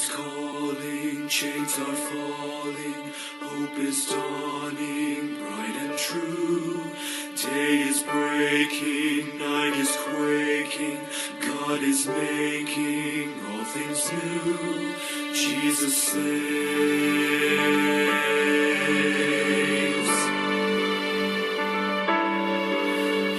is calling, chains are falling, hope is dawning, bright and true. Day is breaking, night is quaking, God is making all things new. Jesus saves.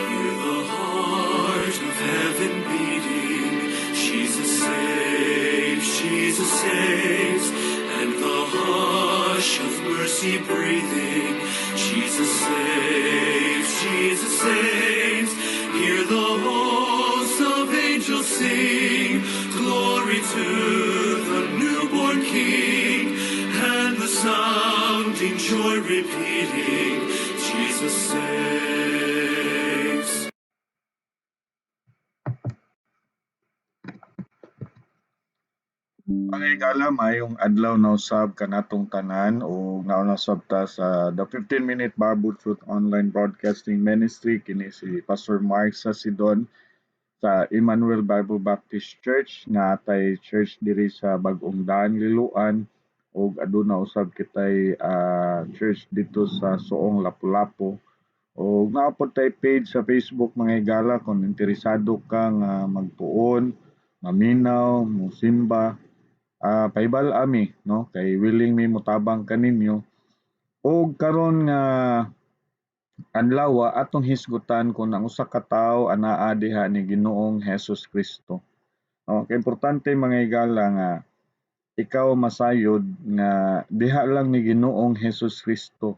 Hear the heart of heaven beating. Jesus saves, and the hush of mercy breathing. Jesus saves. Hear the hosts of angels sing, glory to the newborn King, and the sounding joy repeating, Jesus saves. Pangigala mayong adlaw na usab kanatong tanan o nauna usab ta sa the 15-minute Bible Truth online broadcasting ministry kini si Pastor Mark Sasidon sa Emmanuel Bible Baptist Church nga atay church diri sa Bag-ong Daan, Liloan ug aduna usab kitay church dito sa Suong Lapu-Lapu. O naapod tay page sa Facebook mga higala kung interesado ka nga magtuon, maminaw, musimba, paibal ami no kay willing mi mutabang kaninyo og karon nga adlaw atong hisgutan kung ang usa ka tawo anaa diha ni Ginoong Hesus Kristo. No, kay importante mga higala nga ikaw masayod nga diha lang ni Ginoong Hesus Kristo.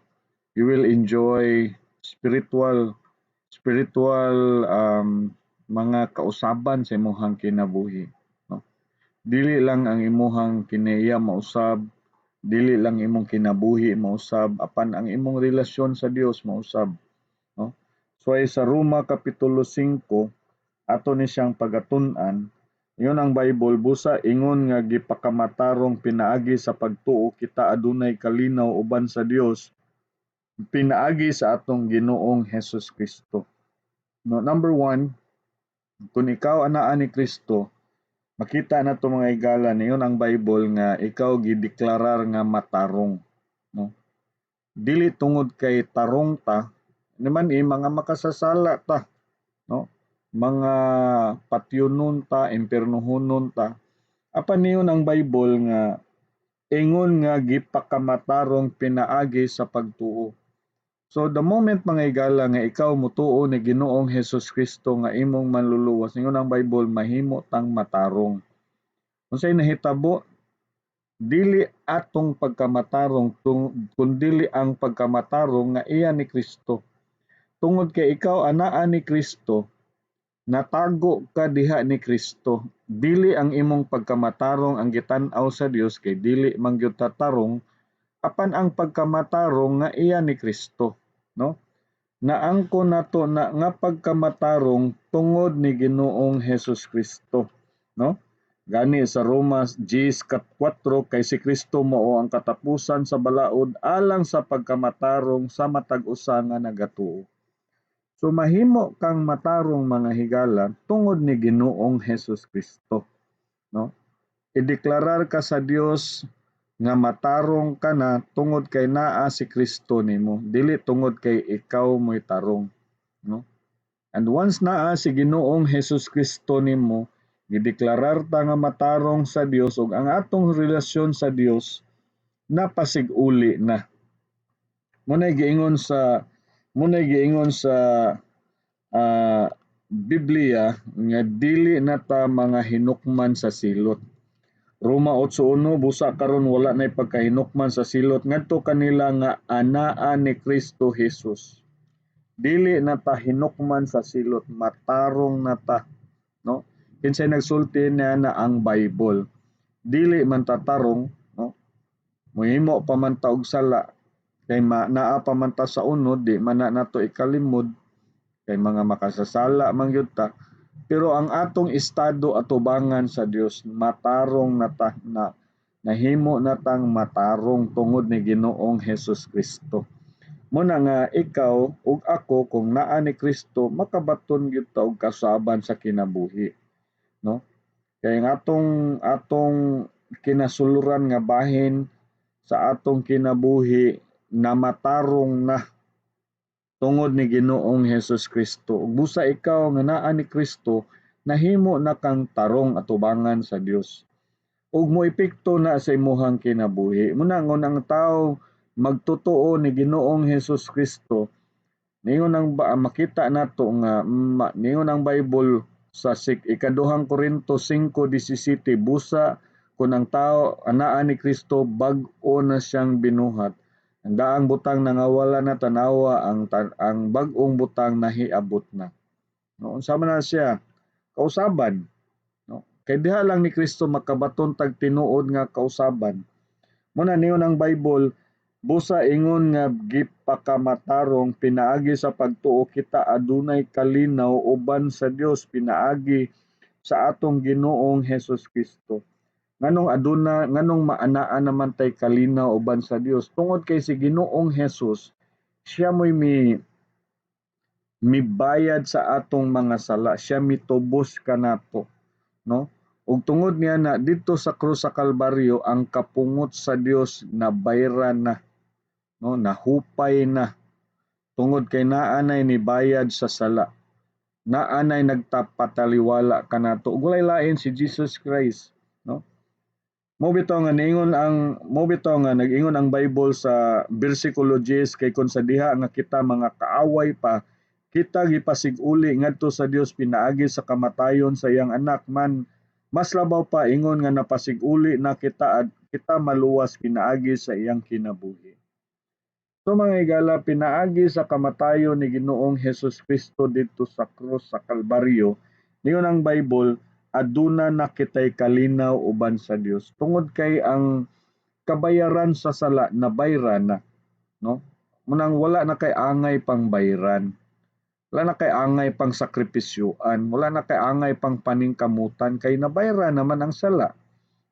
You will enjoy spiritual mga kausaban sa imong kinabuhi. Dili lang ang imuhang kinaiya mausab, dili lang imong kinabuhi mausab, apan ang imong relasyon sa Dios mausab, no? So ay sa Roma kapitulo 5 ato ni siyang pagatun-an. Ingon ang Bible, busa ingon nga gipakamatarong pinaagi sa pagtuo kita adunay kalinaw uban sa Dios, pinaagi sa atong Ginoong Hesus Kristo. No, number 1, kung ikaw anaa ni Kristo, makita na to mga higala niyon ang Bible nga ikaw gideklarar nga matarong, no? Dili tungod kay tarong ta, naman mga makasasala ta, no? Mga patyunon ta, impernohonon ta. Apan niyon ang Bible nga ingon nga gipakamatarong pinaagi sa pagtuo. So the moment mga higala nga ikaw mutuo ni Ginoong Hesus Kristo nga imong manluluwas, ingon ang Bible mahimo tang matarong. Unsay nahitabo? Dili atong pagkamatarong kundi ang pagkamatarong nga iya ni Kristo. Tungod kay ikaw anaa ni Kristo, natago ka diha ni Kristo. Dili ang imong pagkamatarong ang gitan-aw sa Dios kay dili man gyud tatarong, apan ang pagkamatarong nga iya ni Kristo, no? Naangkon nato na nga pagkamatarong tungod ni Ginoong Hesus Kristo, no? Gani sa Roma 10:4 kay si Kristo mao ang katapusan sa balaod alang sa pagkamatarong sa matag usa nga nagatuo. So mahimo kang matarong mga higala tungod ni Ginoong Hesus Kristo, no? Ideklarar ka sa Dios nga matarong ka na tungod kay naa si Kristo nimo, dili tungod kay ikaw mo'y tarong, no? And once naa si Ginoong Hesus Kristo nimo, gideklarar ta nga matarong sa Dios ug ang atong relasyon sa Dios napasig-uli na. Munay giingon sa Biblia nga dili na ta mga hinukman sa silot. Roma 8:1, busa karon wala nay pagkahinukman sa silot ngadto kanila nga anaa ni Kristo Jesus. Dili na ta hinukman sa silot, matarong na ta, no? Kinsay nagsulti niya na ang Bible. Dili man ta tarong, no? Mohimo pa man ta og sala kay naa pa man ta sa unod, di man na nato ikalimod kay mga makasasala man gyud ta. Pero ang atong estado atubangan sa Dios, matarong na ta, na nahimo na tang matarong tungod ni Ginoong Hesus Kristo. Muna nga ikaw ug ako kung naa ni Kristo, makabaton gyud ta og kasaban sa kinabuhi, no? Kay ang atong kinasuluran nga bahin sa atong kinabuhi na matarong na tungod ni Ginoong Hesus Kristo. Ug busa ikaw nga naa ni Kristo, nahimo na kang tarong atubangan sa Dios. Ug moepekto na sa imuhang kinabuhi. Muna ngon ang tao magtotoo ni Ginoong Hesus Kristo, ningon ang makita nato nga ningon ang Bible sa ikaduhang Korinto 5:17, busa kung ang tao anaa ni Kristo, bag-o na siyang binuhat. Ang daang butang nangawala na, tanawa ang bag-ong butang nahiabot na. No, unsa man na siya? Kausaban. No? Kay diha lang ni Kristo makabaton tag tinuod nga kausaban. Muna niyon ang Bible, busa ingon nga gipakamatarong pinaagi sa pagtuo kita adunay kalinaw uban sa Dios, pinaagi sa atong Ginoong Hesus Kristo. Nganong maanaan naman tay kalinaw uban sa Dios? Tungod kay si Ginoong Hesus, siya mo'y mibayad sa atong mga sala, siya mitubos kanato, no? Ug tungod niya na dito sa krus sa Kalbaryo, ang kapungot sa Dios nabayran na, no? Nahupay na tungod kay naanay ni bayad sa sala, naanay nagtapataliwala kanato. Ug walay lain si Jesus Christ, no? Mo bitaw nga nag-ingon ang Bible sa bersikulo 10, kay kun sa diha nga kita mga kaaway pa, kita gipasiguli ngadto sa Dios pinaagi sa kamatayon sa iyang anak man, mas labaw pa ingon nga napasiguli na kita maluwas pinaagi sa iyang kinabuhi. So mga higala, pinaagi sa kamatayon ni Ginoong Hesus Kristo dito sa krus sa Kalbaryo, niyon ang Bible, aduna na kitay kalinaw uban sa Dios. Tungod kay ang kabayaran sa sala nabayran na, no? Munang wala na kay angay pang bayran. Wala na kay angay pang sakripisyuan, wala na kay angay pang paningkamutan kay nabayran naman ang sala.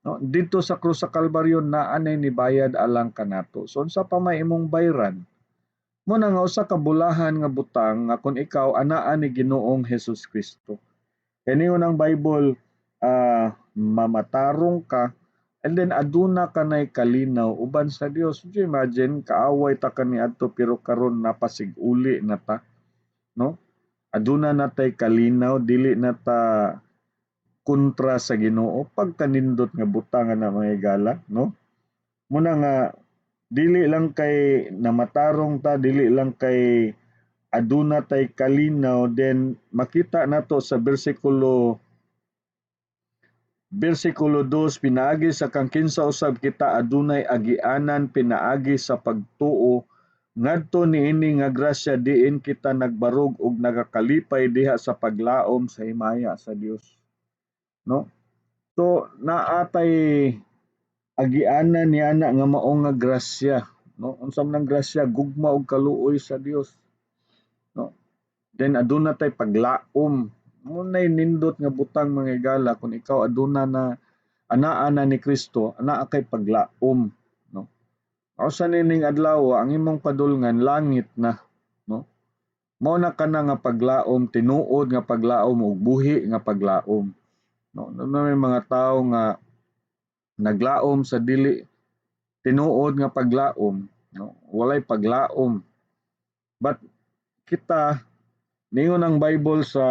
No? Dito sa krus sa Kalbaryo naanay ni bayad alang kanato. So unsa pa may imong bayran? Muna nga usa ka bulahan nga butang nga kung ikaw anaa ni Ginoong Hesus Kristo. Kay niyon ang Bible, mamatarong ka, and then aduna kanay kalinaw uban sa Dios. Do you imagine, kaaway ta kaniadto pero karon napasiguli na ta, no? Aduna na tay kalinaw, dili na ta kontra sa Ginoo pagkanindot nga butang na mga higala, no? Muna nga dili lang kay namatarong ta, dili lang kay aduna tay kalinaw, then makita nato sa bersikulo 2, pinaagi sa kang kinsa usab kita adunay agianan pinaagi sa pagtuo ngadto niini nga grasya diin kita nagbarog ug nagakalipay diha sa paglaom sa himaya sa Dios, no? So naatay agianan niana nga mao nga grasya, no? Unsa man ang grasya? Gugma ug kaluoy sa Dios, no? Then aduna tay paglaom. Munay nindot nga butang mga higala kung ikaw aduna na anaa na ni Kristo, anaa kay paglaom, no? Kausa nining adlaw ang imong padulngan langit na, no? Mao na kana nga paglaom, tinuod nga paglaom ug buhi nga paglaom, no? May mga tawo nga naglaom sa dili tinuod nga paglaom, no? Walay paglaom. But kita, ningon ang Bible sa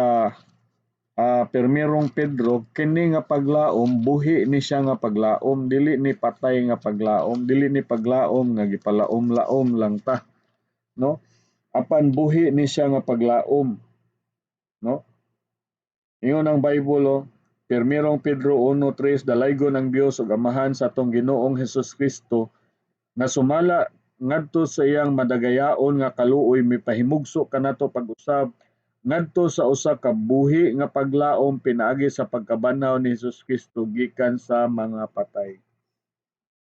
Permirong Pedro, kini nga paglaom buhi ni siya nga paglaom, dili ni patay nga paglaom, dili ni paglaom nga gipalaom-laom lang ta, no? Apan buhi ni siya nga paglaom, no? Ingon ang Bible, Permirong Pedro 1:3, dalaygon ang Dios ug Amahan sa atong Ginoong Hesus Kristo nga sumala ngadto sa iyang madagayaon nga kaluoy, mipahimugso kanato pag-usab ngadto sa usa ka buhi nga paglaom pinaagi sa pagkabanhaw ni Hesus Kristo gikan sa mga patay,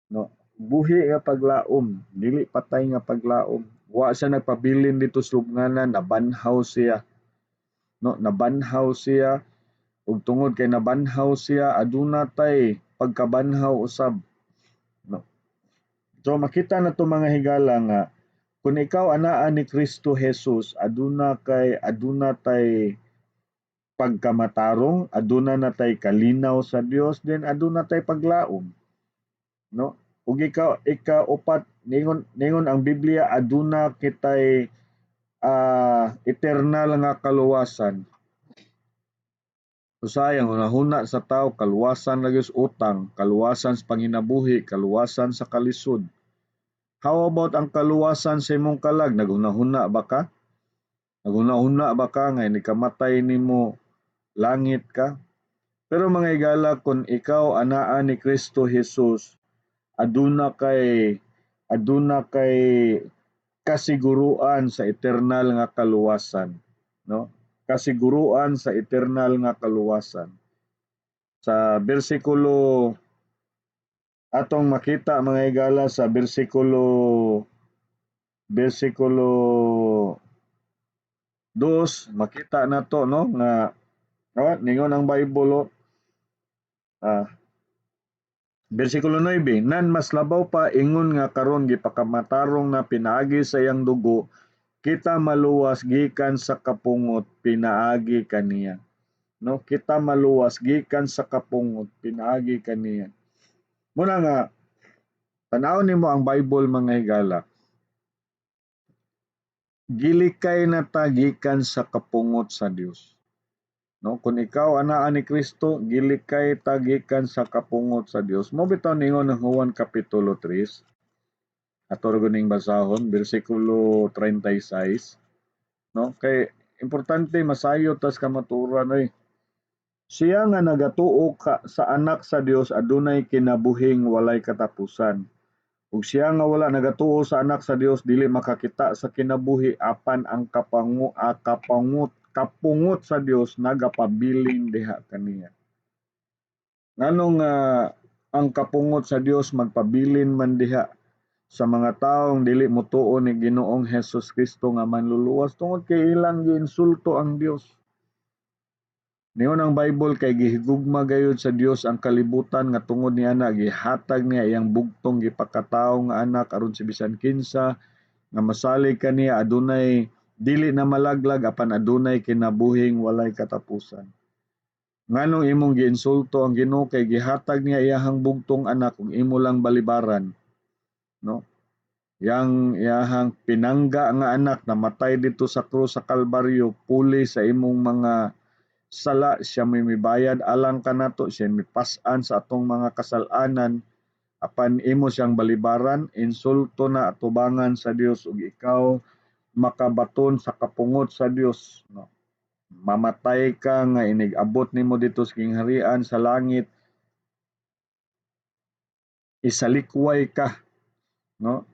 no? Buhi nga paglaom, dili patay nga paglaom. Wa siya nagpabilin dito sa lubnganan, nabanhaw siya, no? Nabanhaw siya ug tungod kay nabanhaw siya aduna tay pagkabanhaw usab, no? So makita na to mga higala nga kung ikaw anaa ni Kristo Jesus, aduna tay pagkamatarong, aduna na tay kalinaw sa Dios, then aduna tay paglaom, no? Ug ika-upat ningon ang Biblia aduna kitay eternal nga kaluwasan. Usayang hunahuna sa tao kaluwasan lagos utang, kaluwasan sa panginabuhi, kaluwasan sa kalisod. How about ang kaluwasan sa imong kalag? Naghunahuna ba ka? Naghunahuna ba ka nga nikamatay nimo langit ka? Pero mga higala kung ikaw anaa ni Kristo Jesus, aduna kay kasiguruan sa eternal nga kaluwasan, no? Kasiguruan sa eternal nga kaluwasan. Sa bersikulo atong makita mga higala sa bersikulo 2 makita nato no nga ningon ang Bible bersikulo 9, nan mas labaw pa ingon nga karon gipakamatarong na pinaagi sa iyang dugo, kita maluwas gikan sa kapungot pinaagi kaniya. No, kita maluwas gikan sa kapungot pinaagi kaniya. Muna nga tan-awon nimo ang Bible mga higala. Gilikay na ta gikan sa kapungot sa Dios. No, kung ikaw anaa ni Kristo, gilikay ta gikan sa kapungot sa Dios. Mo bitaw ningon ng Juan kapitulo 3. Ato ning basahon bersikulo 36, no? Kay importante masayo tas kamaturan oy. Siya nga nagatuo ka sa anak sa Dios adunay kinabuhing walay katapusan. Ug siya nga wala nagatuo sa anak sa Dios dili makakita sa kinabuhi apan ang kapungot sa Dios nagapabilin diha kaniya. Nganong ang kapungot sa Dios magpabilin man diha sa mga taong dili motuo ni Ginoong Hesus Kristo nga manluluwas tungod kay ilang giinsulto ang Dios. Niyon ang Bible kay gihigugma gayud sa Dios ang kalibutan nga tungod niana gihatag niya iyang bugtong gipakatawo nga anak aron si bisan kinsa nga masalig kaniya adunay dili na malaglag apan adunay kinabuhing walay katapusan. Nganong imong giinsulto ang Ginoo kay gihatag niya iyahang bugtong anak ug imo lang balibaran, no? Iyahang pinangga nga anak namatay dito sa krus sa Kalbaryo puli sa imong mga sala, siya may mibayad alang kanato, siya mipas-an sa atong mga kasalanan apan imo siyang balibaran, insulto na atubangan sa Dios ug ikaw makabaton sa kapungot sa Dios, no? Mamatay ka nga inig-abot nimo dito sa kingharian sa langit, isalikway ka, no?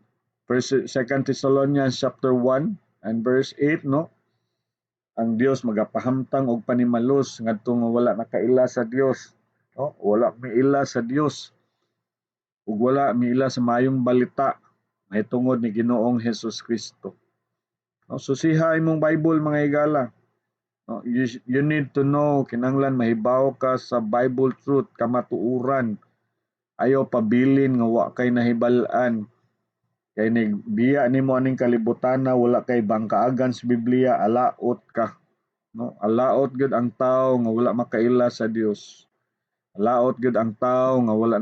2 Thessalonians chapter 1 and verse 8, no? Ang Dios magapahamtang og panimalos ngadto nga wala nakaila sa Dios, no? Wala miila sa Dios ug wala miila sa mayong balita mahitungod ni Ginoong Hesus Kristo. No, susiha imong Bible mga higala. No, you need to know kinahanglan mahibaw ka sa Bible truth kamatuoran. Ayaw pabilin nga wa kay nahibal-an. Kay nigbiya nimo aning kalibutan na wala kay bangkaagan sa Biblia, alaot ka. No, alaot gud ang tawo nga wala makaila sa Dios. Alaot gud ang tawo nga wala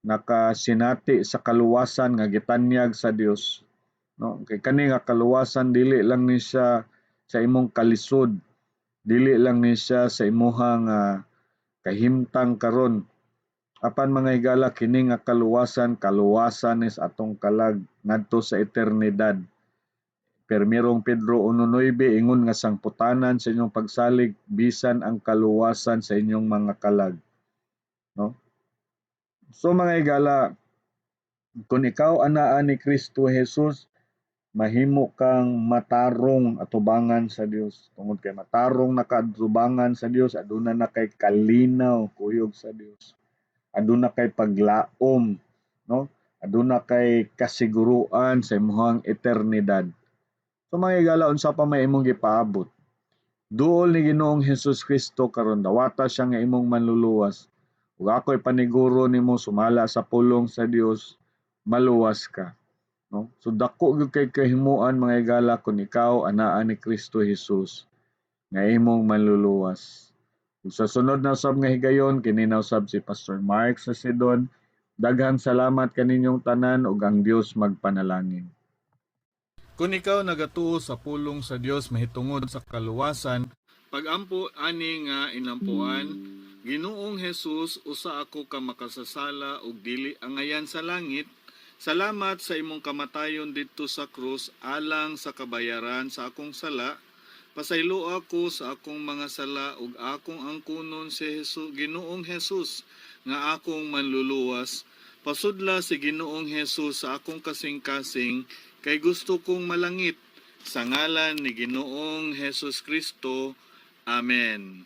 nakasinati sa kaluwasan nga gitanyag sa Dios. No, kay kani nga kaluwasan dili lang ni siya sa imong kalisod, dili lang ni siya sa imong kahimtang karon. Apan mga higala kini nga kaluwasan is atong kalag ngadto sa eternidad. Permirong Pedro 1:9 ingon nga sangputanan sa inyong pagsalig bisan ang kaluwasan sa inyong mga kalag, no? So mga higala, kung ikaw anaa ni Kristo Jesus, mahimo kang matarong atubangan sa Dios. Tungod kay matarong nakatubangan sa Dios, aduna na kay kalinaw kuyog sa Dios. Aduna kay paglaom, no? Aduna kay kasiguruan sa imong eternidad. So mga higala, unsa pa may imong gipaabot? Duol ni Ginoong Hesus Kristo karon dawata siya nga imong manluluwas. Ug ako'y paniguro nimo sumala sa pulong sa Dios, maluwas ka. No? So dako gyud kay kahimuan mga higala kung ikaw anaa ni Kristo Jesus nga imong manluluwas. Ug sa sunod na usab nga higayon kini na usab si Pastor Mark sa Sidon Daghang salamat kaninyong tanan ug ang Dios magpanalangin. Kung ikaw nagatuo sa pulong sa Dios mahitungod sa kaluwasan, pagampo ani nga inampuan, Ginoong Hesus, usa ako ka makasasala ug dili angayan sa langit. Salamat sa imong kamatayon didto sa krus alang sa kabayaran sa akong sala. Pasaylo ako sa akong mga sala ug akong angkunon si Ginoong Hesus nga akong manluluwas. Pasudla si Ginoong Hesus sa akong kasing-kasing kay gusto kong malangit. Sa ngalan ni Ginoong Hesus Kristo. Amen.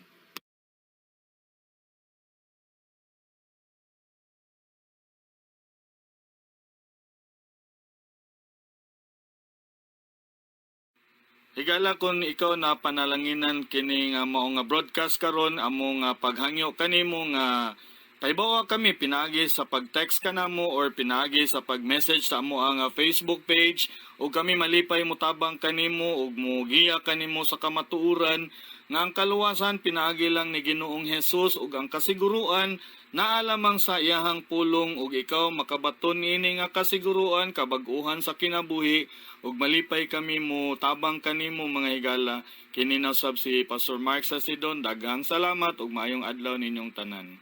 Higala kung ikaw na panalanginan kini nga mao nga broadcast karon amo nga paghangyo kanimo nga paibawa kami pinaagi sa pag-text kanamo or pinaagi sa pag-message sa amo nga Facebook page ug kami malipay mo tabang kanimo ug mogiya kanimo sa kamatuoran nga ang kaluwasan pinaagi lang ni Ginoong Hesus ug ang kasiguruan naa lamang sa iyahang pulong ug ikaw makabaton ini nga kasiguruan kabag-uhan sa kinabuhi ug malipay kami mo tabang kanimo mga higala kini na sab si Pastor Mark Sasidon. Daghang salamat ug maayong adlaw ninyong tanan.